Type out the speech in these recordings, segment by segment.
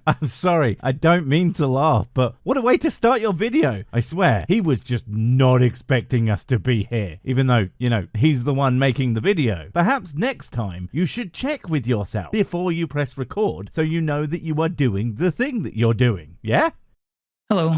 I'm sorry, I don't mean to laugh, but what a way to start your video. I swear, he was just not expecting us to be here, even though, he's the one making the video. Perhaps next time you should check with yourself before you press record so you know that you are doing the thing that you're doing, yeah? Hello.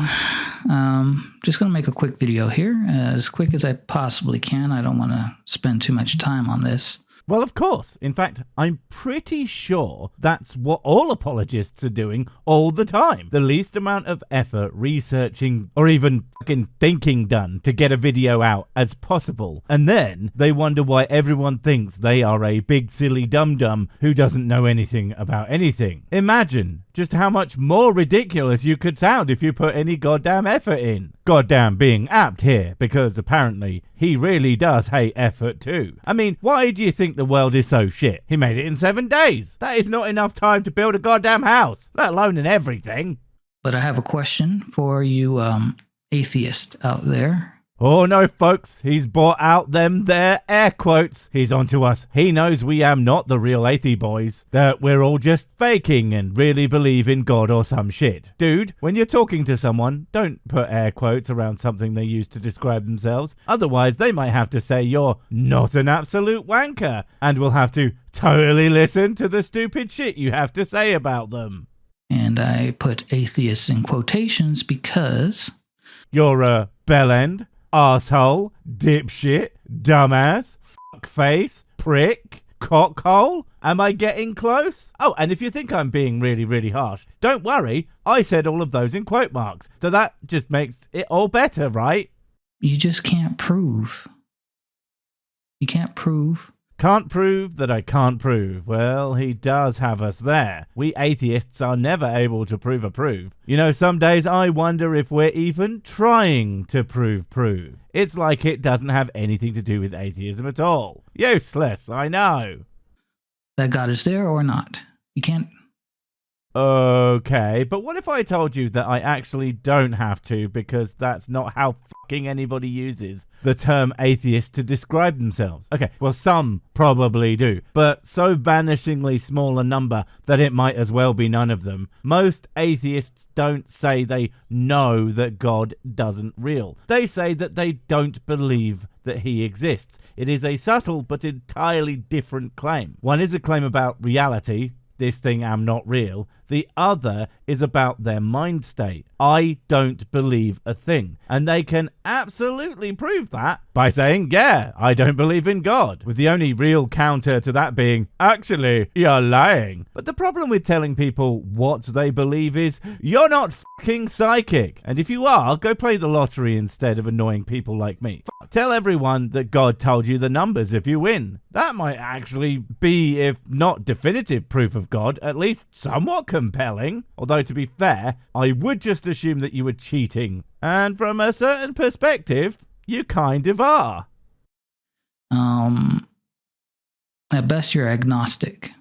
Just going to make a quick video here, as quick as I possibly can. I don't want to spend too much time on this. Well, of course. In fact, I'm pretty sure that's what all apologists are doing all the time. The least amount of effort researching or even fucking thinking done to get a video out as possible. And then they wonder why everyone thinks they are a big silly dum-dum who doesn't know anything about anything. Imagine just how much more ridiculous you could sound if you put any goddamn effort in. Goddamn being apt here, because apparently he really does hate effort too. I mean, why do you think the world is so shit? He made it in 7 days. That is not enough time to build a goddamn house, let alone in everything. But I have a question for you atheists out there. Oh no, folks, he's brought out them there air quotes. He's onto us. He knows we am not the real Athie boys, that we're all just faking and really believe in God or some shit. Dude, when you're talking to someone, don't put air quotes around something they use to describe themselves. Otherwise, they might have to say you're not an absolute wanker, and we'll have to totally listen to the stupid shit you have to say about them. And I put atheists in quotations because you're a bellend, asshole, dipshit, dumbass, fuckface, prick, cockhole. Am I getting close? Oh, and if you think I'm being really, really harsh, don't worry. I said all of those in quote marks. So that just makes it all better, right? You just can't prove. You can't prove. Can't prove that I can't prove. Well, he does have us there. We atheists are never able to prove a prove. Some days I wonder if we're even trying to prove. It's like it doesn't have anything to do with atheism at all. Useless, I know. That God is there or not? You can't. Okay, but what if I told you that I actually don't have to, because that's not how fucking anybody uses the term atheist to describe themselves? Okay, well, some probably do, but so vanishingly small a number that it might as well be none of them. Most atheists don't say they know that God doesn't real. They say that they don't believe that he exists. It is a subtle but entirely different claim. One is a claim about reality, this thing am not real. The other is about their mind state. I don't believe a thing. And they can absolutely prove that by saying, yeah, I don't believe in God. With the only real counter to that being, actually, you're lying. But the problem with telling people what they believe is, you're not fucking psychic. And if you are, go play the lottery instead of annoying people like me. Tell everyone that God told you the numbers if you win. That might actually be, if not definitive proof of God, at least somewhat compelling. Although, to be fair, I would just assume that you were cheating. And from a certain perspective, you kind of are. At best, you're agnostic.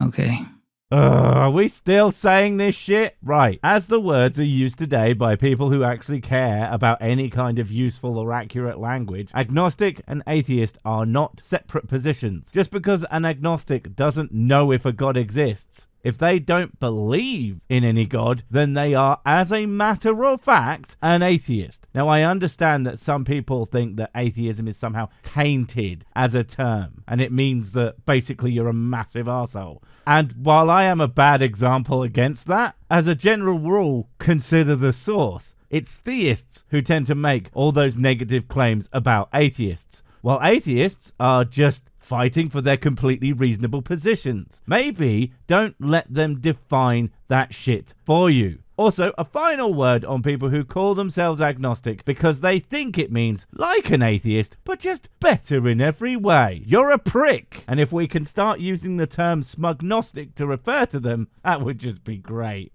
Okay. Are we still saying this shit? Right. As the words are used today by people who actually care about any kind of useful or accurate language, agnostic and atheist are not separate positions. Just because an agnostic doesn't know if a God exists, if they don't believe in any God, then they are, as a matter of fact, an atheist. Now, I understand that some people think that atheism is somehow tainted as a term, and it means that basically you're a massive arsehole. And while I am a bad example against that, as a general rule, consider the source. It's theists who tend to make all those negative claims about atheists, while atheists are just fighting for their completely reasonable positions. Maybe don't let them define that shit for you. Also, a final word on people who call themselves agnostic because they think it means like an atheist, but just better in every way. You're a prick. And if we can start using the term smugnostic to refer to them, that would just be great.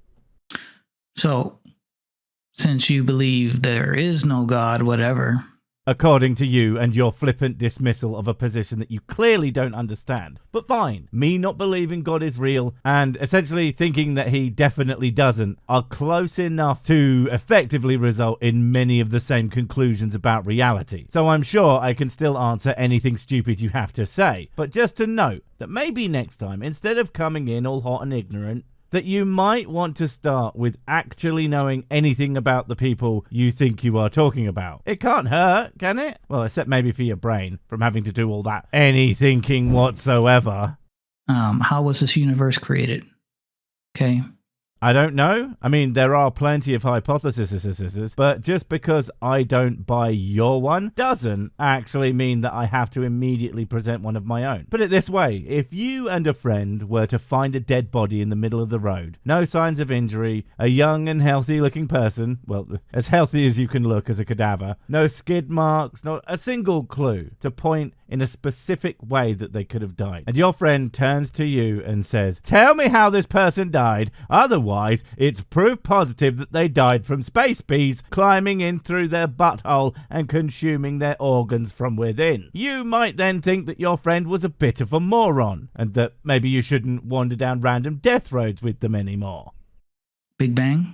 So, since you believe there is no God, whatever, according to you and your flippant dismissal of a position that you clearly don't understand. But fine, me not believing God is real and essentially thinking that he definitely doesn't are close enough to effectively result in many of the same conclusions about reality. So I'm sure I can still answer anything stupid you have to say. But just to note that maybe next time, instead of coming in all hot and ignorant, that you might want to start with actually knowing anything about the people you think you are talking about. It can't hurt, can it? Well, except maybe for your brain, from having to do all that any thinking whatsoever. How was this universe created? Okay. I don't know. I mean, there are plenty of hypotheses, but just because I don't buy your one doesn't actually mean that I have to immediately present one of my own. Put it this way, if you and a friend were to find a dead body in the middle of the road, no signs of injury, a young and healthy looking person, well, as healthy as you can look as a cadaver, no skid marks, not a single clue to point in a specific way that they could have died. And your friend turns to you and says, "Tell me how this person died, otherwise it's proof positive that they died from space bees climbing in through their butthole and consuming their organs from within." You might then think that your friend was a bit of a moron, and that maybe you shouldn't wander down random death roads with them anymore. Big Bang?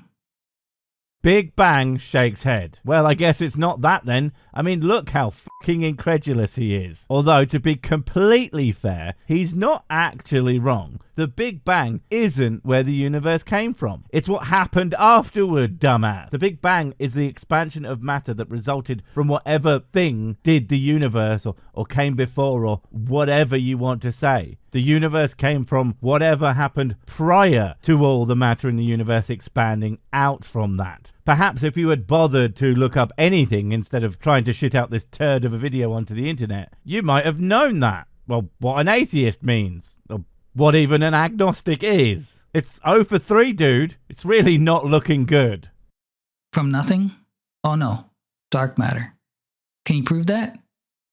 Big Bang shakes head. Well, I guess it's not that then. I mean, look how fucking incredulous he is. Although, to be completely fair, he's not actually wrong. The Big Bang isn't where the universe came from. It's what happened afterward, dumbass. The Big Bang is the expansion of matter that resulted from whatever thing did the universe or came before, or whatever you want to say. The universe came from whatever happened prior to all the matter in the universe expanding out from that. Perhaps if you had bothered to look up anything instead of trying to shit out this turd of a video onto the internet, you might have known that. Well, what an atheist means, or what even an agnostic is. It's 0 for 3, dude. It's really not looking good. From nothing? Oh no. Dark matter. Can you prove that?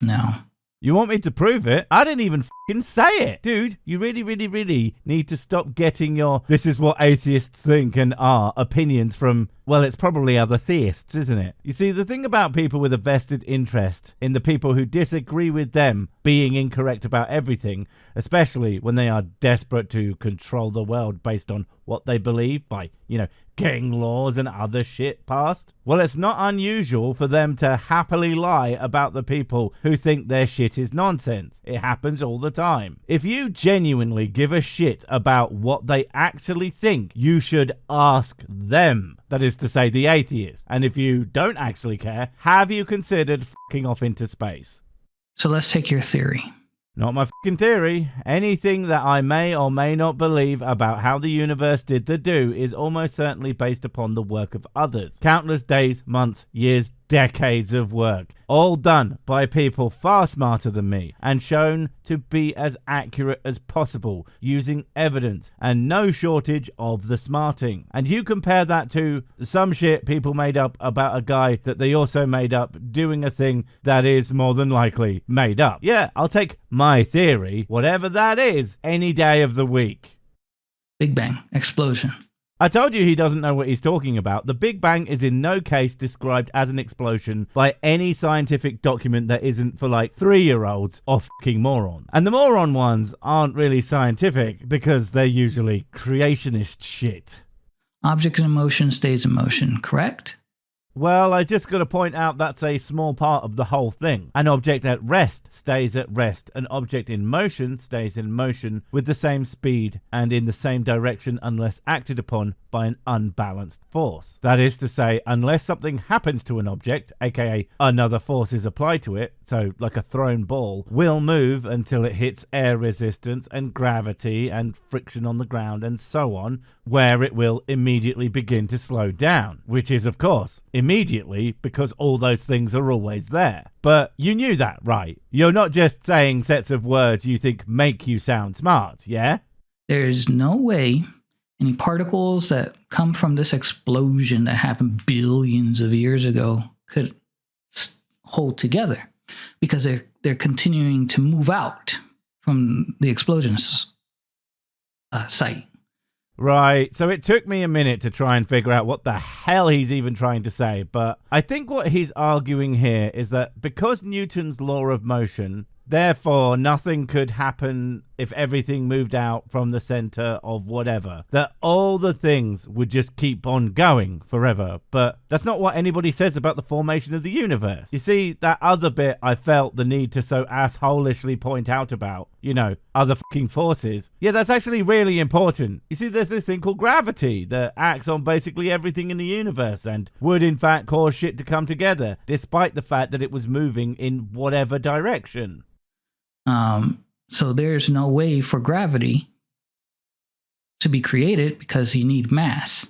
No. You want me to prove it? I didn't even fucking say it. Dude, you really need to stop getting your "this is what atheists think and are" opinions from, well, it's probably other theists, isn't it? You see, the thing about people with a vested interest in the people who disagree with them being incorrect about everything, especially when they are desperate to control the world based on what they believe by, getting laws and other shit passed, well, it's not unusual for them to happily lie about the people who think their shit is nonsense. It happens all the time. If you genuinely give a shit about what they actually think, you should ask them. That is to say, the atheist. And if you don't actually care, have you considered fucking off into space? So let's take your theory. Not my fucking theory. Anything that I may or may not believe about how the universe did the do is almost certainly based upon the work of others. Countless days, months, years, decades of work, all done by people far smarter than me and shown to be as accurate as possible using evidence and no shortage of the smarting. And you compare that to some shit people made up about a guy that they also made up doing a thing that is more than likely made up. Yeah, I'll take my theory, whatever that is, any day of the week. Big Bang. Explosion. I told you he doesn't know what he's talking about. The Big Bang is in no case described as an explosion by any scientific document that isn't for 3-year-olds or fucking morons. And the moron ones aren't really scientific because they're usually creationist shit. Object in motion stays in motion, correct? Well, I just got to point out that's a small part of the whole thing. An object at rest stays at rest. An object in motion stays in motion with the same speed and in the same direction unless acted upon by an unbalanced force. That is to say, unless something happens to an object, aka another force is applied to it, so like a thrown ball, will move until it hits air resistance and gravity and friction on the ground and so on, where it will immediately begin to slow down, which is, of course, immediately, because all those things are always there. But you knew that, right? You're not just saying sets of words you think make you sound smart, yeah? There's no way any particles that come from this explosion that happened billions of years ago could hold together, because they're continuing to move out from the explosion site. Right, so it took me a minute to try and figure out what the hell he's even trying to say, but I think what he's arguing here is that because Newton's law of motion, therefore nothing could happen if everything moved out from the center of whatever, that all the things would just keep on going forever. But that's not what anybody says about the formation of the universe. You see, that other bit I felt the need to so assholishly point out about, you know, other fucking forces. Yeah, that's actually really important. You see, there's this thing called gravity that acts on basically everything in the universe and would in fact cause shit to come together, despite the fact that it was moving in whatever direction. So there's no way for gravity to be created because you need mass,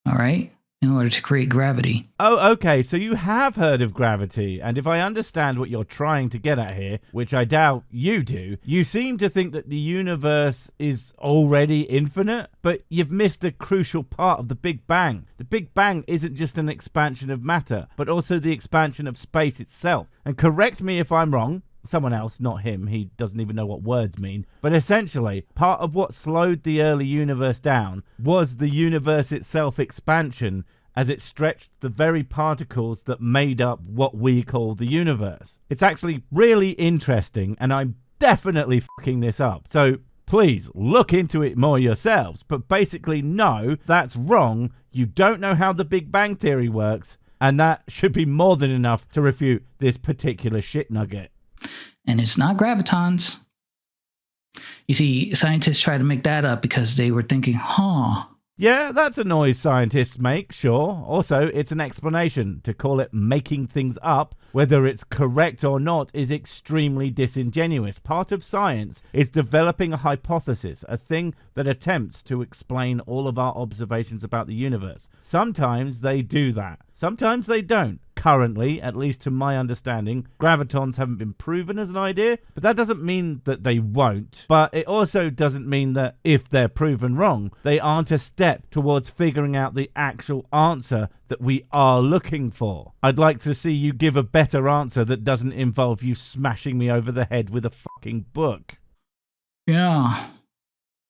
all right, in order to create gravity. Oh, okay, so you have heard of gravity, and if I understand what you're trying to get at here, which I doubt you do, you seem to think that the universe is already infinite, but you've missed a crucial part of the Big Bang. The Big Bang isn't just an expansion of matter, but also the expansion of space itself. And correct me if I'm wrong, someone else, not him, he doesn't even know what words mean, but essentially, part of what slowed the early universe down was the universe itself expansion as it stretched the very particles that made up what we call the universe. It's actually really interesting, and I'm definitely fucking this up, so please look into it more yourselves, but basically no, that's wrong, you don't know how the Big Bang Theory works, and that should be more than enough to refute this particular shit nugget. And it's not gravitons. You see, scientists try to make that up because they were thinking, Yeah, that's a noise scientists make, sure. Also, it's an explanation. To call it making things up, whether it's correct or not, is extremely disingenuous. Part of science is developing a hypothesis, a thing that attempts to explain all of our observations about the universe. Sometimes they do that. Sometimes they don't. Currently, at least to my understanding, gravitons haven't been proven as an idea, but that doesn't mean that they won't. But it also doesn't mean that if they're proven wrong, they aren't a step towards figuring out the actual answer that we are looking for. I'd like to see you give a better answer that doesn't involve you smashing me over the head with a fucking book. Yeah,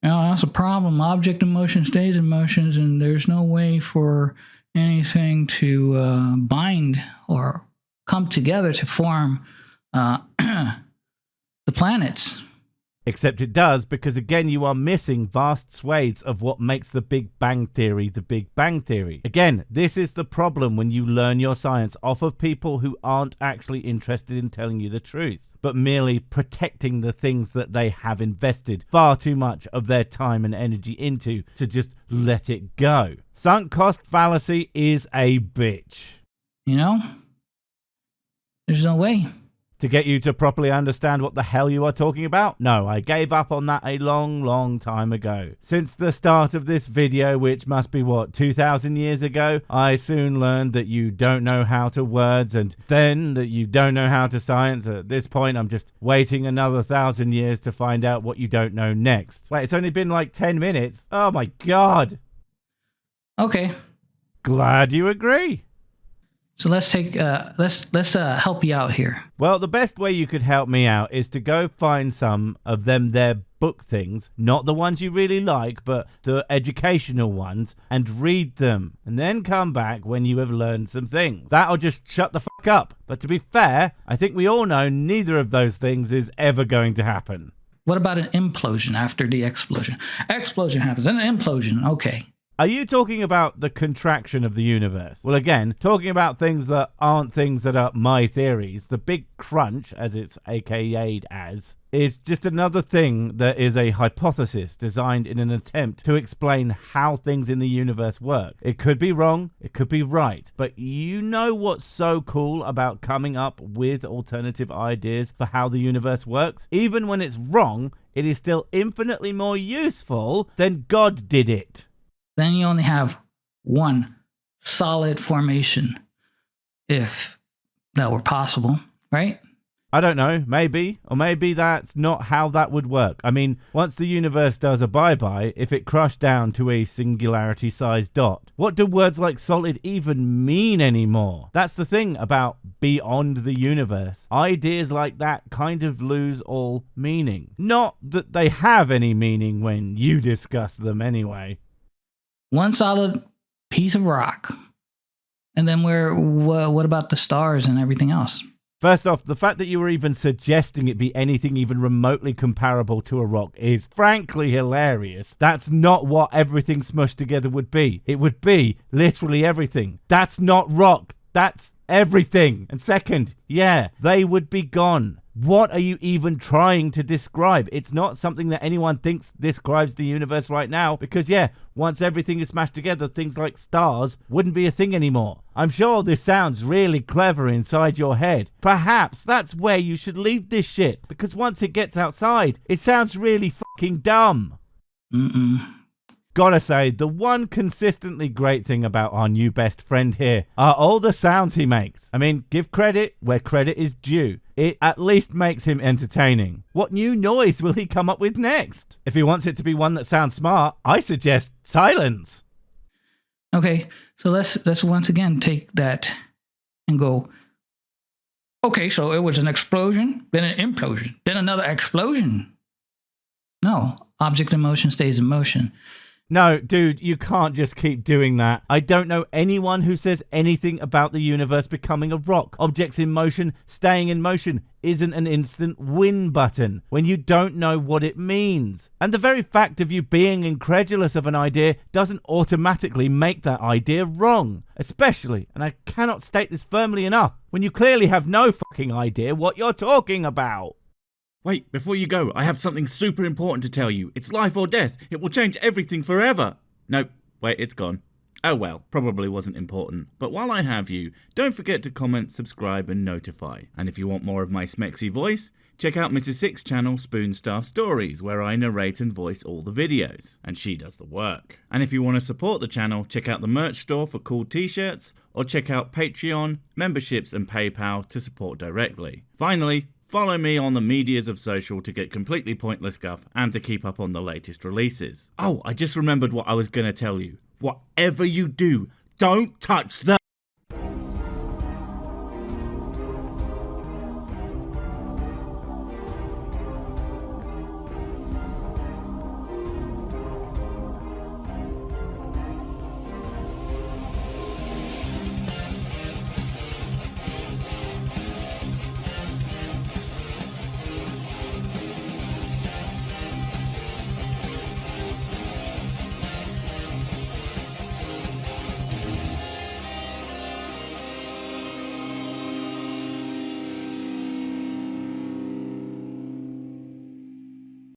that's a problem. Object in motion stays in motions, and there's no way for anything to bind or come together to form the planets. Except it does, because again, you are missing vast swathes of what makes the Big Bang Theory the Big Bang Theory. Again, this is the problem when you learn your science off of people who aren't actually interested in telling you the truth, but merely protecting the things that they have invested far too much of their time and energy into to just let it go. Sunk cost fallacy is a bitch. You know, there's no way. To get you to properly understand what the hell you are talking about? No, I gave up on that a long time ago. Since the start of this video, which must be 2,000 years ago, I soon learned that you don't know how to words, and then that you don't know how to science. At this point, I'm just waiting another 1,000 years to find out what you don't know next. Wait, it's only been like 10 minutes? Oh my god. Okay. Glad you agree. So let's help you out here. Well, the best way you could help me out is to go find some of their book things, not the ones you really like, but the educational ones, and read them, and then come back when you have learned some things. That'll just shut the fuck up. But to be fair, I think we all know neither of those things is ever going to happen. What about an implosion after the explosion? Explosion happens, then an implosion, okay. Are you talking about the contraction of the universe? Well, again, talking about things that aren't things that are my theories, the Big Crunch, as it's AKA'd as, is just another thing that is a hypothesis designed in an attempt to explain how things in the universe work. It could be wrong, it could be right, but you know what's so cool about coming up with alternative ideas for how the universe works? Even when it's wrong, it is still infinitely more useful than God did it. Then you only have one solid formation, if that were possible, right? I don't know, maybe. Or maybe that's not how that would work. I mean, once the universe does a bye-bye, if it crushed down to a singularity-sized dot, what do words like solid even mean anymore? That's the thing about beyond the universe. Ideas like that kind of lose all meaning. Not that they have any meaning when you discuss them anyway. One solid piece of rock. And then what about the stars and everything else? First off, the fact that you were even suggesting it be anything even remotely comparable to a rock is frankly hilarious. That's not what everything smushed together would be. It would be literally everything. That's not rock. That's everything. And second, yeah, they would be gone. What are you even trying to describe? It's not something that anyone thinks describes the universe right now because, yeah, once everything is smashed together, things like stars wouldn't be a thing anymore. I'm sure this sounds really clever inside your head. Perhaps that's where you should leave this shit because once it gets outside, it sounds really fucking dumb. Gotta say, the one consistently great thing about our new best friend here are all the sounds he makes. I mean, give credit where credit is due. It at least makes him entertaining. What new noise will he come up with next? If he wants it to be one that sounds smart, I suggest silence. Okay, so let's once again take that and go, okay, so it was an explosion, then an implosion, then another explosion. No, object in motion stays in motion. No, dude, you can't just keep doing that. I don't know anyone who says anything about the universe becoming a rock. Objects in motion, staying in motion isn't an instant win button when you don't know what it means. And the very fact of you being incredulous of an idea doesn't automatically make that idea wrong. Especially, and I cannot state this firmly enough, when you clearly have no fucking idea what you're talking about. Wait, before you go, I have something super important to tell you. It's life or death. It will change everything forever. Nope, wait, it's gone. Oh well, probably wasn't important. But while I have you, don't forget to comment, subscribe and notify. And if you want more of my smexy voice, check out Mrs. Six's channel Spoonstaff Stories, where I narrate and voice all the videos, and she does the work. And if you want to support the channel, check out the merch store for cool t-shirts, or check out Patreon, memberships and PayPal to support directly. Finally, follow me on the medias of social to get completely pointless guff and to keep up on the latest releases. Oh, I just remembered what I was going to tell you. Whatever you do, don't touch the